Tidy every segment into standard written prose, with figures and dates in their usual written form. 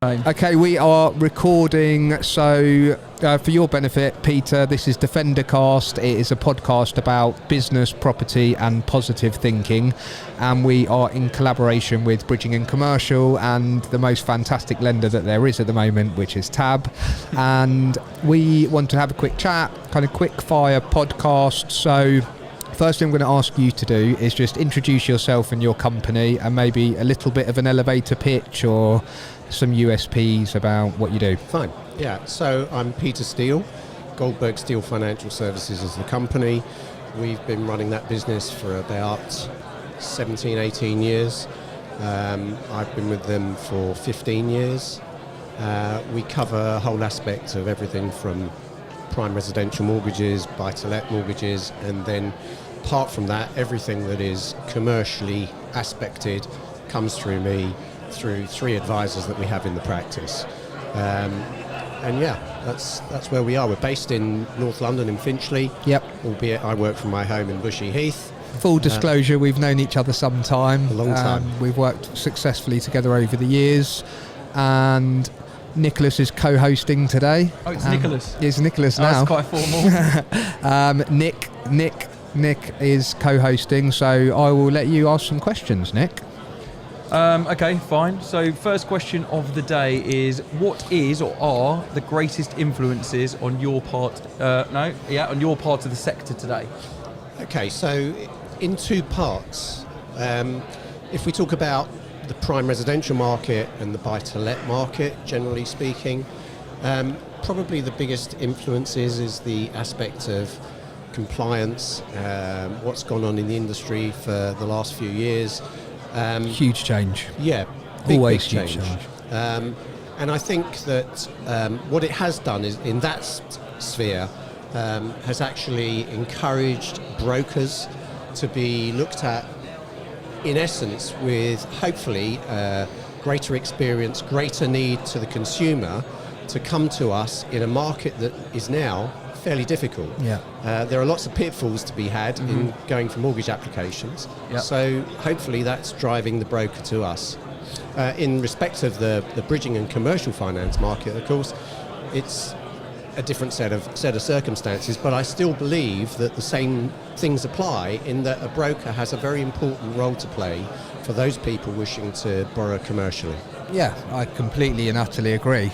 Okay, we are recording, so for your benefit, Peter, this is DefenderCast. It is a podcast about business, property and positive thinking, and we are in collaboration with Bridging and Commercial and the most fantastic lender that there is at the moment, which is TAB. And we want to have a quick chat, kind of quick fire podcast. So first thing I'm going to ask you to do is just introduce yourself and your company, and maybe a little bit of an elevator pitch or some USPs about what you do. Fine. Yeah, so I'm Peter Steele. Goldberg Steele Financial Services is the company. We've been running that business for about 17, 18 years. I've been with them for 15 years. We cover a whole aspect of everything from prime residential mortgages, buy-to-let mortgages, and then apart from that, everything that is commercially aspected comes through me, through three advisors that we have in the practice. And yeah, that's where we are. We're based in North London in Finchley. Yep. Albeit I work from my home in Bushy Heath. Full disclosure, we've known each other some time. A long time. We've worked successfully together over the years, and Nicholas is co-hosting today. Oh, it's Nicholas. It's Nicholas now. That's quite formal. Nick is co-hosting, so I will let you ask some questions, Nick. Okay, fine. So first question of the day is, what is or are the greatest influences on your part on your part of the sector today? Okay, so in two parts. If we talk about the prime residential market and the buy-to-let market, generally speaking, probably the biggest influences is the aspect of compliance, what's gone on in the industry for the last few years. Huge change. Yeah, always big huge change. And I think that what it has done is, in that sphere, has actually encouraged brokers to be looked at, in essence, with hopefully greater experience, greater need to the consumer to come to us in a market that is now fairly difficult. Yeah. There are lots of pitfalls to be had in going for mortgage applications. Yep. So hopefully that's driving the broker to us. In respect of the bridging and commercial finance market, of course, it's a different set of circumstances, but I still believe that the same things apply, in that a broker has a very important role to play for those people wishing to borrow commercially. Yeah, I completely and utterly agree.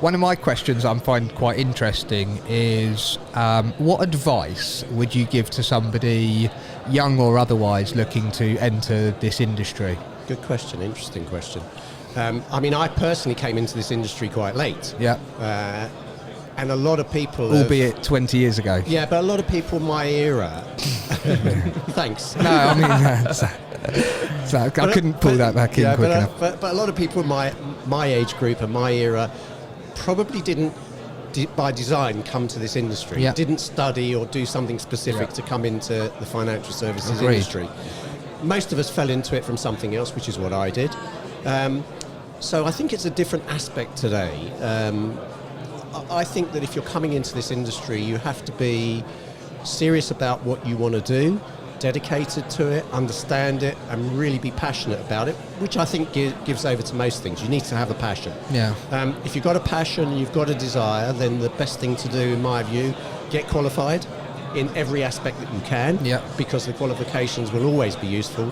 One of my questions I find quite interesting is, what advice would you give to somebody, young or otherwise, looking to enter this industry? Good question, interesting question. I mean, I personally came into this industry quite late. Yeah. And a lot of people... Albeit 20 years ago. Yeah, but a lot of people in my era... Thanks. No, I mean... So I couldn't pull that back in quick enough. But a lot of people in my age group and my era probably didn't, by design, come to this industry. Yeah. Didn't study or do something specific to come into the financial services Agreed. industry. Most of us fell into it from something else, which is what I did. So I think it's a different aspect today. I think that if you're coming into this industry, you have to be serious about what you want to do, dedicated to it, understand it, and really be passionate about it, which I think gives over to most things. You need to have a passion. Yeah. If you've got a passion, you've got a desire, then the best thing to do, in my view, get qualified in every aspect that you can, because the qualifications will always be useful.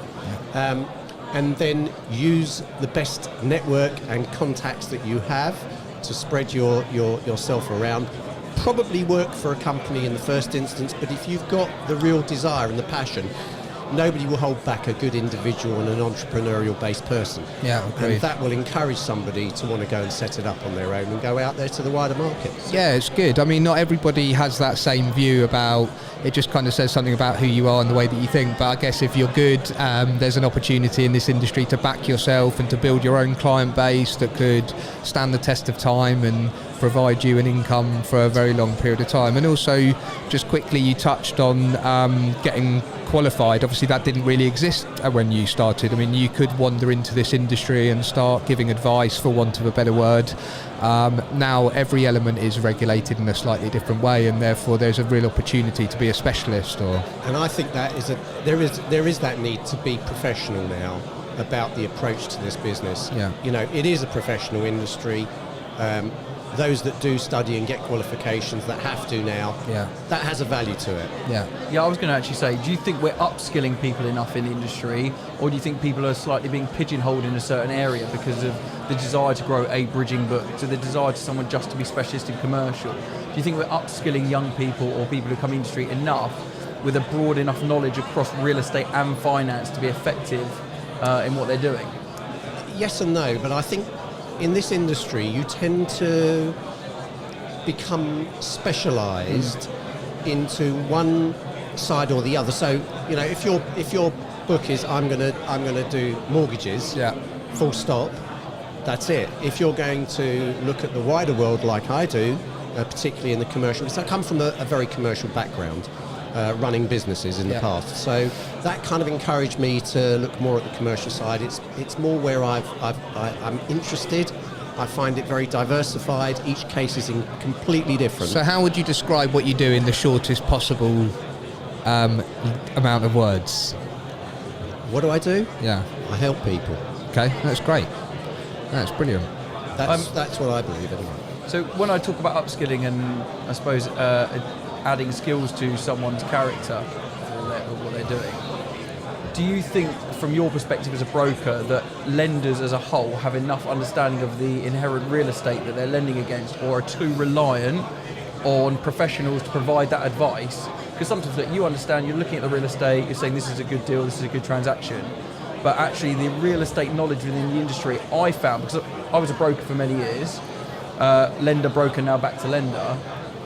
Yeah. And then use the best network and contacts that you have to spread yourself around. Probably work for a company in the first instance, but if you've got the real desire and the passion, nobody will hold back a good individual and an entrepreneurial based person. Yeah, agreed. And that will encourage somebody to want to go and set it up on their own and go out there to the wider market. Yeah, it's good. I mean, not everybody has that same view about it. Just kind of says something about who you are and the way that you think, but I guess if you're good, there's an opportunity in this industry to back yourself and to build your own client base that could stand the test of time and provide you an income for a very long period of time. And also, just quickly, you touched on getting qualified. Obviously that didn't really exist when you started. I mean, you could wander into this industry and start giving advice, for want of a better word. Now every element is regulated in a slightly different way, and therefore there's a real opportunity to be a specialist. And I think that there is that need to be professional now. about the approach to this business. Yeah. You know, it is a professional industry. Those that do study and get qualifications that have to now, that has a value to it. Yeah. Yeah, I was going to actually say, do you think we're upskilling people enough in the industry, or do you think people are slightly being pigeonholed in a certain area because of the desire to grow a bridging book, to the desire to someone just to be specialist in commercial? Do you think we're upskilling young people or people who come in the industry enough with a broad enough knowledge across real estate and finance to be effective in what they're doing? Yes and no, but I think in this industry you tend to become specialised into one side or the other. So, you know, if your book is I'm gonna do mortgages, full stop, that's it. If you're going to look at the wider world like I do, particularly in the commercial, because I come from a very commercial background, running businesses in the past, so that kind of encouraged me to look more at the commercial side. It's more where I'm interested. I find it very diversified. Each case is completely different. So how would you describe what you do in the shortest possible amount of words? What do I do? Yeah. I help people. Okay, that's great. That's brilliant. That's what I believe anyway. So when I talk about upskilling and I suppose adding skills to someone's character for what they're doing, do you think from your perspective as a broker that lenders as a whole have enough understanding of the inherent real estate that they're lending against, or are too reliant on professionals to provide that advice? Because sometimes that you understand, you're looking at the real estate, you're saying this is a good deal, this is a good transaction, but actually the real estate knowledge within the industry, I found, because I was a broker for many years, lender, broker, now back to lender,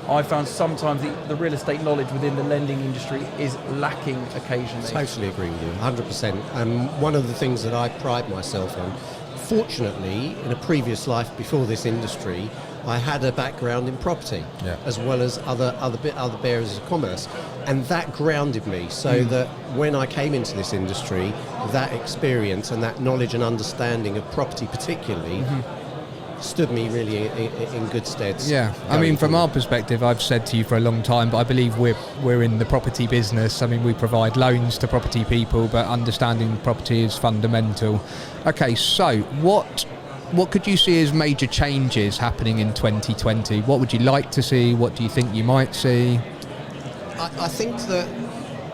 I found sometimes the real estate knowledge within the lending industry is lacking occasionally. Totally agree with you, 100%. One of the things that I pride myself on, fortunately, in a previous life before this industry, I had a background in property, as well as other areas of commerce, and that grounded me so that when I came into this industry, that experience and that knowledge and understanding of property particularly stood me really in good stead. Yeah, I mean, from our perspective, I've said to you for a long time, but I believe we're in the property business. I mean, we provide loans to property people, but understanding property is fundamental. Okay, so what could you see as major changes happening in 2020? What would you like to see? What do you think you might see? I think that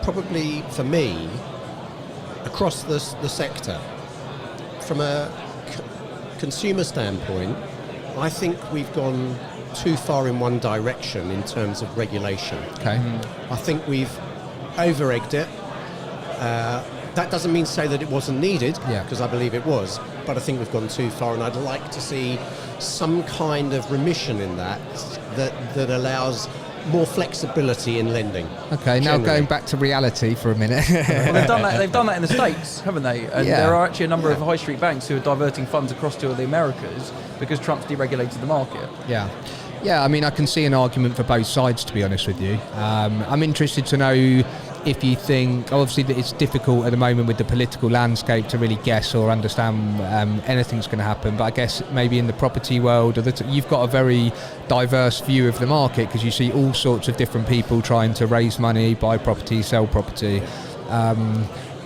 probably for me, across the sector, from a consumer standpoint, I think we've gone too far in one direction in terms of regulation. Okay. I think we've over-egged it. That doesn't mean to say that it wasn't needed, because I believe it was, but I think we've gone too far, and I'd like to see some kind of remission in that allows more flexibility in lending. Okay, now going back to reality for a minute. Well, they've done that in the States, haven't they? And there are actually a number of high street banks who are diverting funds across to the Americas because Trump's deregulated the market. Yeah, I mean, I can see an argument for both sides, to be honest with you. I'm interested to know if you think, obviously, that it's difficult at the moment with the political landscape to really guess or understand anything's going to happen, but I guess maybe in the property world, you've got a very diverse view of the market because you see all sorts of different people trying to raise money, buy property, sell property.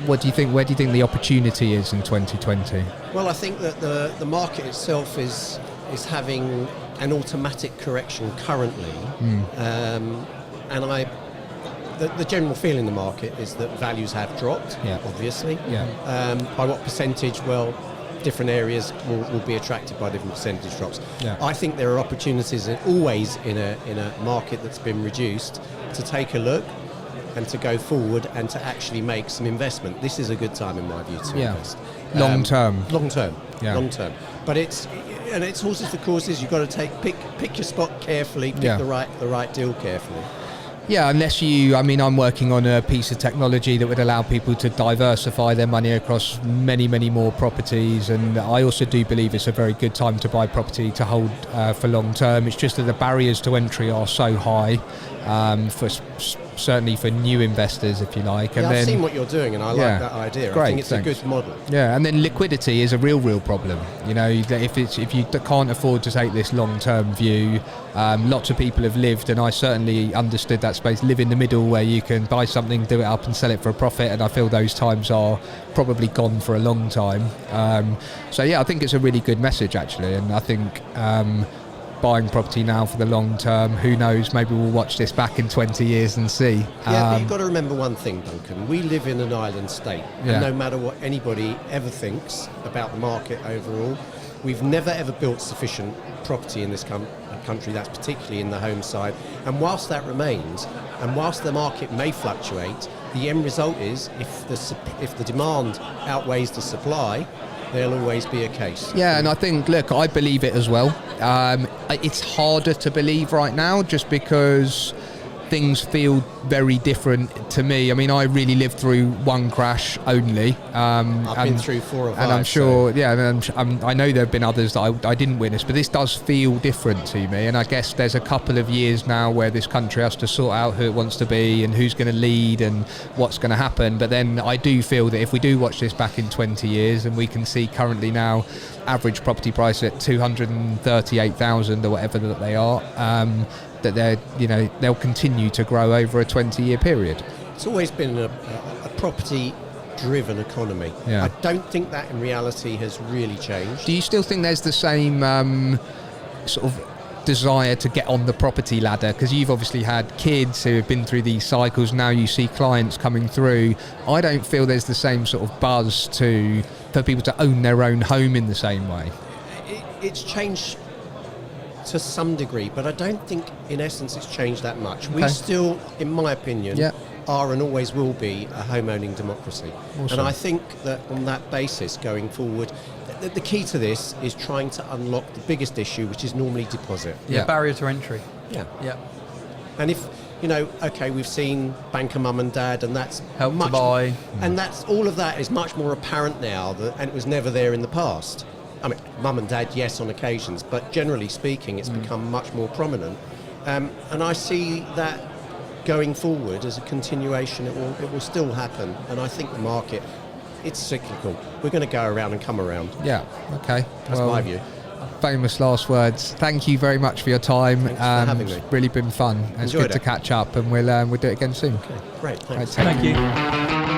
What do you think? Where do you think the opportunity is in 2020? Well, I think that the market itself is having an automatic correction currently, and the general feel in the market is that values have dropped, obviously. By what percentage? Well, different areas will be attracted by different percentage drops. I think there are opportunities always in a market that's been reduced to take a look and to go forward and to actually make some investment. This is a good time, in my view, to invest. Long term. Long term. But it's horses for courses. You've got to pick your spot carefully, pick the right deal carefully. Yeah, I'm working on a piece of technology that would allow people to diversify their money across many, many more properties, and I also do believe it's a very good time to buy property to hold for long term. It's just that the barriers to entry are so high for certainly for new investors, if you like. Yeah, And I've then, seen what you're doing, and I like that idea. Great, I think it's thanks. a good model. Yeah, and then liquidity is a real problem. You know, if you can't afford to take this long-term view, lots of people have lived, and I certainly understood that space, live in the middle where you can buy something, do it up and sell it for a profit, and I feel those times are probably gone for a long time. So yeah, I think it's a really good message actually, and I think buying property now for the long term, who knows, maybe we'll watch this back in 20 years and see. Yeah, but you've got to remember one thing, Duncan. We live in an island state, Yeah. and no matter what anybody ever thinks about the market overall, we've never ever built sufficient property in this country, that's particularly in the home side. And whilst that remains, and whilst the market may fluctuate, the end result is if the demand outweighs the supply, there'll always be a case. Yeah, and I think, look, I believe it as well. It's harder to believe right now just because things feel very different to me. I mean, I really lived through one crash only. I've been through 4 or 5. And I'm sure, I know there have been others that I didn't witness, but this does feel different to me. And I guess there's a couple of years now where this country has to sort out who it wants to be and who's going to lead and what's going to happen. But then I do feel that if we do watch this back in 20 years and we can see currently now average property price at 238,000 or whatever that they are, that they'll continue to grow over a 20-year period. It's always been a property-driven economy. Yeah. I don't think that in reality has really changed. Do you still think there's the same sort of desire to get on the property ladder? Because you've obviously had kids who have been through these cycles. Now you see clients coming through. I don't feel there's the same sort of buzz for people to own their own home in the same way. It's changed to some degree, but I don't think in essence it's changed that much. We Okay. still, in my opinion, Yeah. are and always will be a home-owning democracy. Awesome. And I think that on that basis going forward, the key to this is trying to unlock the biggest issue, which is normally deposit. Yeah, Yeah. barrier to entry. Yeah. Yeah. And if, okay, we've seen banker mum and dad, and that's Help to much, buy. and that's all of that is much more apparent now, and it was never there in the past. I mean, mum and dad, yes, on occasions, but generally speaking, it's become much more prominent. And I see that going forward as a continuation. It will still happen. And I think the market, it's cyclical. We're going to go around and come around. Yeah, okay. That's my view. Famous last words. Thank you very much for your time. Thanks for having me. It's really been fun. It's Enjoyed good to it. catch up, and we'll do it again soon. Okay, great. Thanks. Right, Thank you.